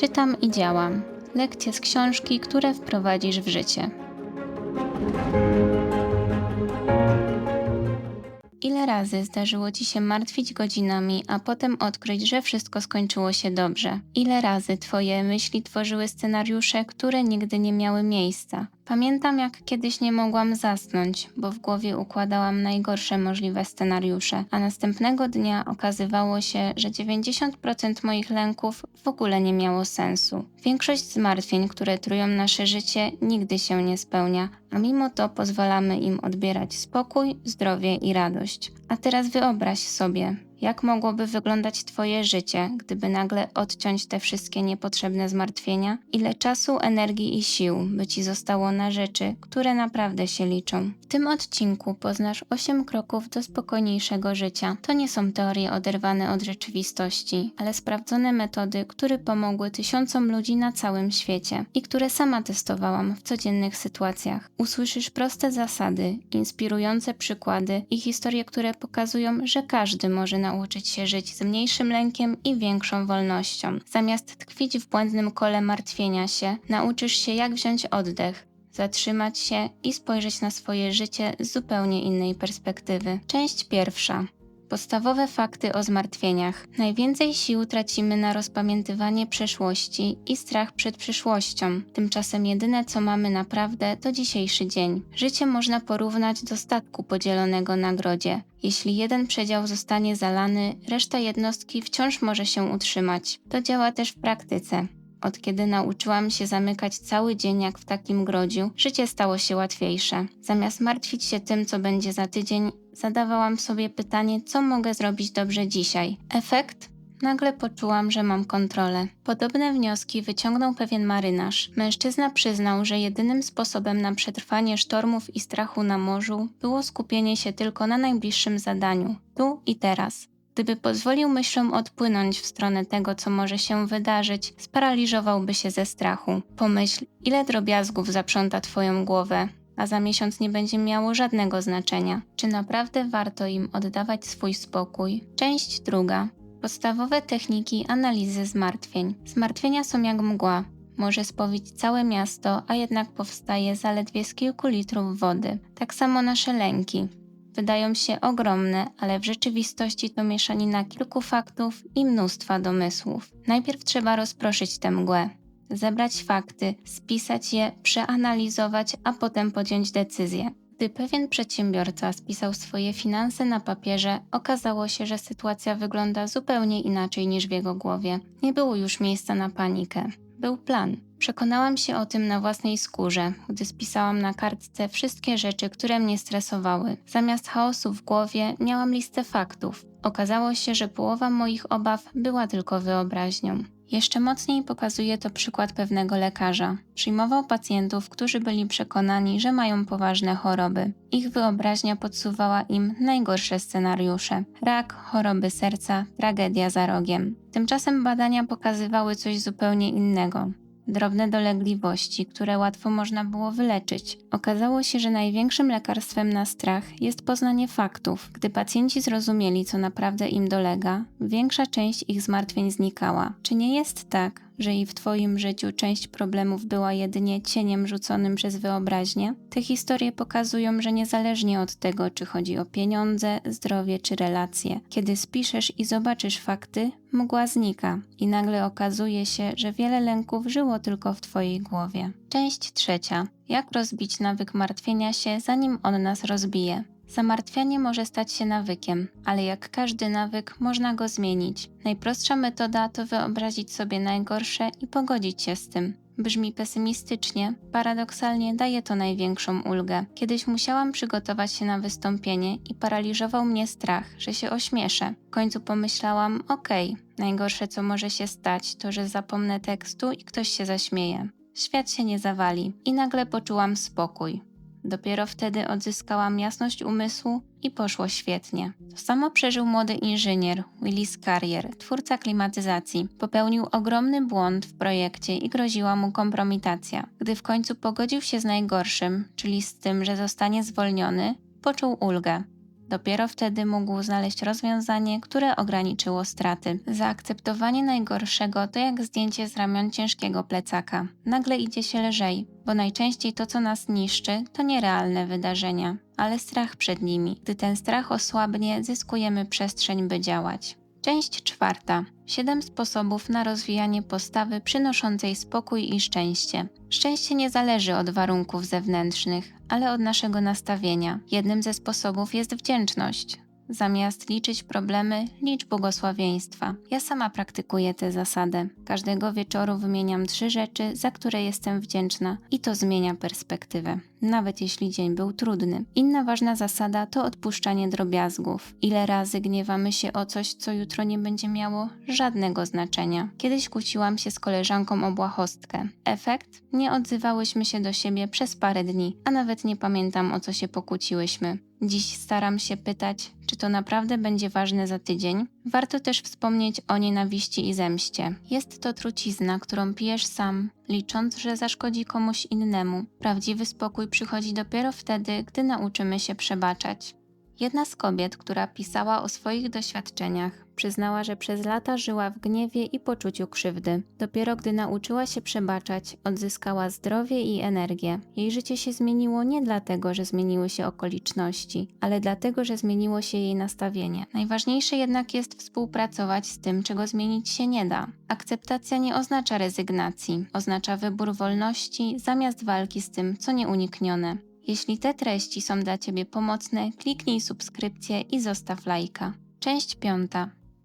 Czytam i działam. Lekcje z książki, które wprowadzisz w życie. Ile razy zdarzyło Ci się martwić godzinami, a potem odkryć, że wszystko skończyło się dobrze? Ile razy Twoje myśli tworzyły scenariusze, które nigdy nie miały miejsca? Pamiętam, jak kiedyś nie mogłam zasnąć, bo w głowie układałam najgorsze możliwe scenariusze, a następnego dnia okazywało się, że 90% moich lęków w ogóle nie miało sensu. Większość zmartwień, które trują nasze życie, nigdy się nie spełnia, a mimo to pozwalamy im odbierać spokój, zdrowie i radość. A teraz wyobraź sobie, jak mogłoby wyglądać Twoje życie, gdyby nagle odciąć te wszystkie niepotrzebne zmartwienia? Ile czasu, energii i sił by Ci zostało na rzeczy, które naprawdę się liczą? W tym odcinku poznasz 8 kroków do spokojniejszego życia. To nie są teorie oderwane od rzeczywistości, ale sprawdzone metody, które pomogły tysiącom ludzi na całym świecie i które sama testowałam w codziennych sytuacjach. Usłyszysz proste zasady, inspirujące przykłady i historie, które pokazują, że każdy może nauczyć się żyć z mniejszym lękiem i większą wolnością. Zamiast tkwić w błędnym kole martwienia się, nauczysz się, jak wziąć oddech, zatrzymać się i spojrzeć na swoje życie z zupełnie innej perspektywy. Część pierwsza. Podstawowe fakty o zmartwieniach. Najwięcej sił tracimy na rozpamiętywanie przeszłości i strach przed przyszłością. Tymczasem jedyne, co mamy naprawdę, to dzisiejszy dzień. Życie można porównać do statku podzielonego na grodzie. Jeśli jeden przedział zostanie zalany, reszta jednostki wciąż może się utrzymać. To działa też w praktyce. Od kiedy nauczyłam się zamykać cały dzień jak w takim grodziu, życie stało się łatwiejsze. Zamiast martwić się tym, co będzie za tydzień, zadawałam sobie pytanie, co mogę zrobić dobrze dzisiaj. Efekt? Nagle poczułam, że mam kontrolę. Podobne wnioski wyciągnął pewien marynarz. Mężczyzna przyznał, że jedynym sposobem na przetrwanie sztormów i strachu na morzu było skupienie się tylko na najbliższym zadaniu, tu i teraz. Gdyby pozwolił myślom odpłynąć w stronę tego, co może się wydarzyć, sparaliżowałby się ze strachu. Pomyśl, ile drobiazgów zaprząta Twoją głowę, a za miesiąc nie będzie miało żadnego znaczenia. Czy naprawdę warto im oddawać swój spokój? Część druga. Podstawowe techniki analizy zmartwień. Zmartwienia są jak mgła. Może spowić całe miasto, a jednak powstaje zaledwie z kilku litrów wody. Tak samo nasze lęki. Wydają się ogromne, ale w rzeczywistości to mieszanina kilku faktów i mnóstwa domysłów. Najpierw trzeba rozproszyć tę mgłę, zebrać fakty, spisać je, przeanalizować, a potem podjąć decyzję. Gdy pewien przedsiębiorca spisał swoje finanse na papierze, okazało się, że sytuacja wygląda zupełnie inaczej niż w jego głowie. Nie było już miejsca na panikę. Był plan. Przekonałam się o tym na własnej skórze, gdy spisałam na kartce wszystkie rzeczy, które mnie stresowały. Zamiast chaosu w głowie miałam listę faktów. Okazało się, że połowa moich obaw była tylko wyobraźnią. Jeszcze mocniej pokazuje to przykład pewnego lekarza. Przyjmował pacjentów, którzy byli przekonani, że mają poważne choroby. Ich wyobraźnia podsuwała im najgorsze scenariusze. Rak, choroby serca, tragedia za rogiem. Tymczasem badania pokazywały coś zupełnie innego. Drobne dolegliwości, które łatwo można było wyleczyć. Okazało się, że największym lekarstwem na strach jest poznanie faktów. Gdy pacjenci zrozumieli, co naprawdę im dolega, większa część ich zmartwień znikała. Czy nie jest tak, że i w Twoim życiu część problemów była jedynie cieniem rzuconym przez wyobraźnię? Te historie pokazują, że niezależnie od tego, czy chodzi o pieniądze, zdrowie czy relacje, kiedy spiszesz i zobaczysz fakty, mgła znika i nagle okazuje się, że wiele lęków żyło tylko w Twojej głowie. Część trzecia. Jak rozbić nawyk martwienia się, zanim on nas rozbije? Zamartwianie może stać się nawykiem, ale jak każdy nawyk, można go zmienić. Najprostsza metoda to wyobrazić sobie najgorsze i pogodzić się z tym. Brzmi pesymistycznie, paradoksalnie daje to największą ulgę. Kiedyś musiałam przygotować się na wystąpienie i paraliżował mnie strach, że się ośmieszę. W końcu pomyślałam, najgorsze co może się stać, to że zapomnę tekstu i ktoś się zaśmieje. Świat się nie zawali i nagle poczułam spokój. Dopiero wtedy odzyskałam jasność umysłu i poszło świetnie. To samo przeżył młody inżynier Willis Carrier, twórca klimatyzacji. Popełnił ogromny błąd w projekcie i groziła mu kompromitacja. Gdy w końcu pogodził się z najgorszym, czyli z tym, że zostanie zwolniony, poczuł ulgę. Dopiero wtedy mógł znaleźć rozwiązanie, które ograniczyło straty. Zaakceptowanie najgorszego to jak zdjęcie z ramion ciężkiego plecaka. Nagle idzie się lżej, bo najczęściej to, co nas niszczy, to nierealne wydarzenia, ale strach przed nimi. Gdy ten strach osłabnie, zyskujemy przestrzeń, by działać. Część 4. 7 sposobów na rozwijanie postawy przynoszącej spokój i szczęście. Szczęście nie zależy od warunków zewnętrznych, ale od naszego nastawienia. Jednym ze sposobów jest wdzięczność. Zamiast liczyć problemy, licz błogosławieństwa. Ja sama praktykuję tę zasadę. Każdego wieczoru wymieniam 3 rzeczy, za które jestem wdzięczna i to zmienia perspektywę, nawet jeśli dzień był trudny. Inna ważna zasada to odpuszczanie drobiazgów. Ile razy gniewamy się o coś, co jutro nie będzie miało żadnego znaczenia. Kiedyś kłóciłam się z koleżanką o błahostkę. Efekt? Nie odzywałyśmy się do siebie przez parę dni, a nawet nie pamiętam, o co się pokłóciłyśmy. Dziś staram się pytać, czy to naprawdę będzie ważne za tydzień. Warto też wspomnieć o nienawiści i zemście. Jest to trucizna, którą pijesz sam, licząc, że zaszkodzi komuś innemu. Prawdziwy spokój przychodzi dopiero wtedy, gdy nauczymy się przebaczać. Jedna z kobiet, która pisała o swoich doświadczeniach, przyznała, że przez lata żyła w gniewie i poczuciu krzywdy. Dopiero gdy nauczyła się przebaczać, odzyskała zdrowie i energię. Jej życie się zmieniło nie dlatego, że zmieniły się okoliczności, ale dlatego, że zmieniło się jej nastawienie. Najważniejsze jednak jest współpracować z tym, czego zmienić się nie da. Akceptacja nie oznacza rezygnacji, oznacza wybór wolności zamiast walki z tym, co nieuniknione. Jeśli te treści są dla Ciebie pomocne, kliknij subskrypcję i zostaw lajka. Część 5.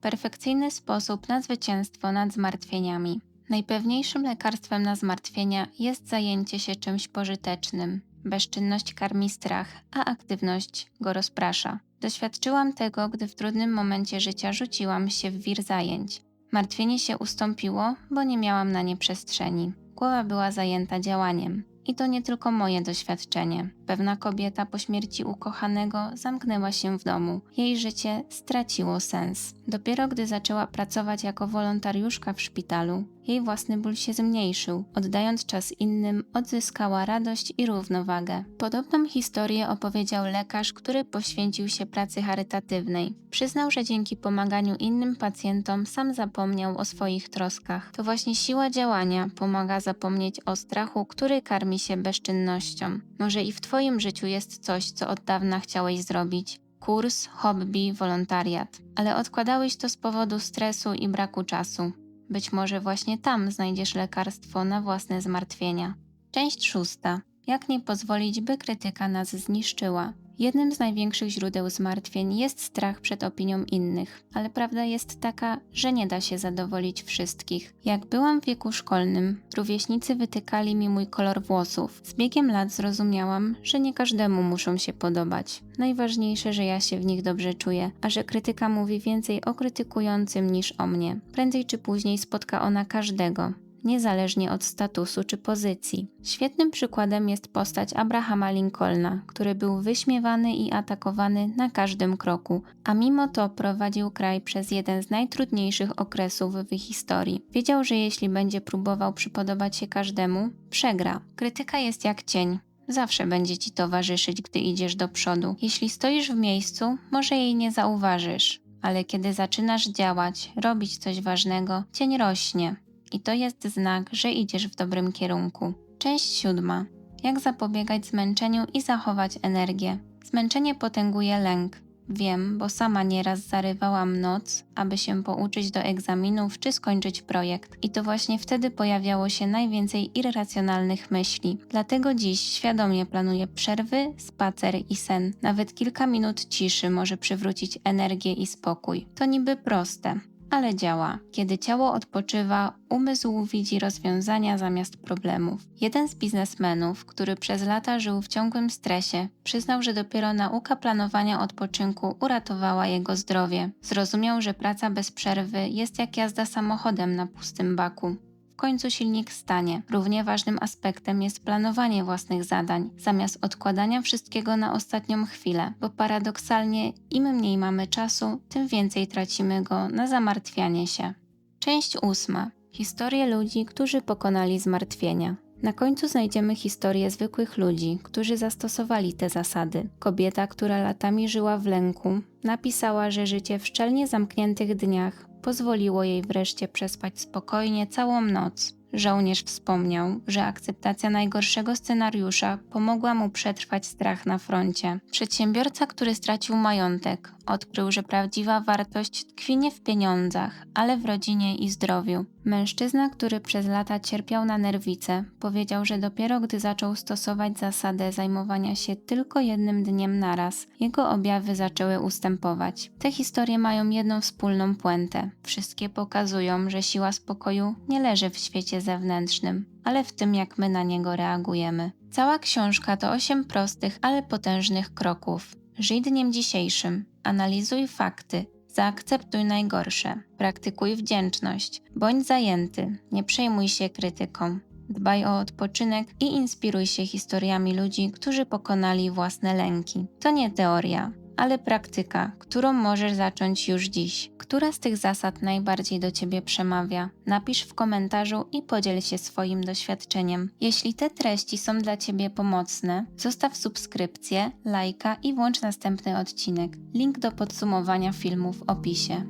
Perfekcyjny sposób na zwycięstwo nad zmartwieniami. Najpewniejszym lekarstwem na zmartwienia jest zajęcie się czymś pożytecznym. Bezczynność karmi strach, a aktywność go rozprasza. Doświadczyłam tego, gdy w trudnym momencie życia rzuciłam się w wir zajęć. Martwienie się ustąpiło, bo nie miałam na nie przestrzeni. Głowa była zajęta działaniem. I to nie tylko moje doświadczenie. Pewna kobieta po śmierci ukochanego zamknęła się w domu. Jej życie straciło sens. Dopiero gdy zaczęła pracować jako wolontariuszka w szpitalu, jej własny ból się zmniejszył. Oddając czas innym, odzyskała radość i równowagę. Podobną historię opowiedział lekarz, który poświęcił się pracy charytatywnej. Przyznał, że dzięki pomaganiu innym pacjentom sam zapomniał o swoich troskach. To właśnie siła działania pomaga zapomnieć o strachu, który karmi się bezczynnością. Może i w Twoim życiu jest coś, co od dawna chciałeś zrobić. Kurs, hobby, wolontariat. Ale odkładałeś to z powodu stresu i braku czasu. Być może właśnie tam znajdziesz lekarstwo na własne zmartwienia. Część 6. Jak nie pozwolić, by krytyka nas zniszczyła? Jednym z największych źródeł zmartwień jest strach przed opinią innych, ale prawda jest taka, że nie da się zadowolić wszystkich. Jak byłam w wieku szkolnym, rówieśnicy wytykali mi mój kolor włosów. Z biegiem lat zrozumiałam, że nie każdemu muszą się podobać. Najważniejsze, że ja się w nich dobrze czuję, a że krytyka mówi więcej o krytykującym niż o mnie. Prędzej czy później spotka ona każdego, niezależnie od statusu czy pozycji. Świetnym przykładem jest postać Abrahama Lincolna, który był wyśmiewany i atakowany na każdym kroku, a mimo to prowadził kraj przez jeden z najtrudniejszych okresów w historii. Wiedział, że jeśli będzie próbował przypodobać się każdemu, przegra. Krytyka jest jak cień. Zawsze będzie ci towarzyszyć, gdy idziesz do przodu. Jeśli stoisz w miejscu, może jej nie zauważysz, ale kiedy zaczynasz działać, robić coś ważnego, cień rośnie. I to jest znak, że idziesz w dobrym kierunku. Część 7. Jak zapobiegać zmęczeniu i zachować energię? Zmęczenie potęguje lęk. Wiem, bo sama nieraz zarywałam noc, aby się pouczyć do egzaminów czy skończyć projekt. I to właśnie wtedy pojawiało się najwięcej irracjonalnych myśli. Dlatego dziś świadomie planuję przerwy, spacer i sen. Nawet kilka minut ciszy może przywrócić energię i spokój. To niby proste, ale działa. Kiedy ciało odpoczywa, umysł widzi rozwiązania zamiast problemów. Jeden z biznesmenów, który przez lata żył w ciągłym stresie, przyznał, że dopiero nauka planowania odpoczynku uratowała jego zdrowie. Zrozumiał, że praca bez przerwy jest jak jazda samochodem na pustym baku. W końcu silnik stanie. Równie ważnym aspektem jest planowanie własnych zadań, zamiast odkładania wszystkiego na ostatnią chwilę, bo paradoksalnie im mniej mamy czasu, tym więcej tracimy go na zamartwianie się. Część 8. Historie ludzi, którzy pokonali zmartwienia. Na końcu znajdziemy historię zwykłych ludzi, którzy zastosowali te zasady. Kobieta, która latami żyła w lęku, napisała, że życie w szczelnie zamkniętych dniach pozwoliło jej wreszcie przespać spokojnie całą noc. Żołnierz wspomniał, że akceptacja najgorszego scenariusza pomogła mu przetrwać strach na froncie. Przedsiębiorca, który stracił majątek, odkrył, że prawdziwa wartość tkwi nie w pieniądzach, ale w rodzinie i zdrowiu. Mężczyzna, który przez lata cierpiał na nerwice, powiedział, że dopiero gdy zaczął stosować zasadę zajmowania się tylko jednym dniem naraz, jego objawy zaczęły ustępować. Te historie mają jedną wspólną puentę. Wszystkie pokazują, że siła spokoju nie leży w świecie zewnętrznym, ale w tym, jak my na niego reagujemy. Cała książka to 8 prostych, ale potężnych kroków. Żyj dniem dzisiejszym, analizuj fakty, zaakceptuj najgorsze, praktykuj wdzięczność, bądź zajęty, nie przejmuj się krytyką. Dbaj o odpoczynek i inspiruj się historiami ludzi, którzy pokonali własne lęki. To nie teoria, ale praktyka, którą możesz zacząć już dziś. Która z tych zasad najbardziej do Ciebie przemawia? Napisz w komentarzu i podziel się swoim doświadczeniem. Jeśli te treści są dla Ciebie pomocne, zostaw subskrypcję, lajka i włącz następny odcinek. Link do podsumowania filmu w opisie.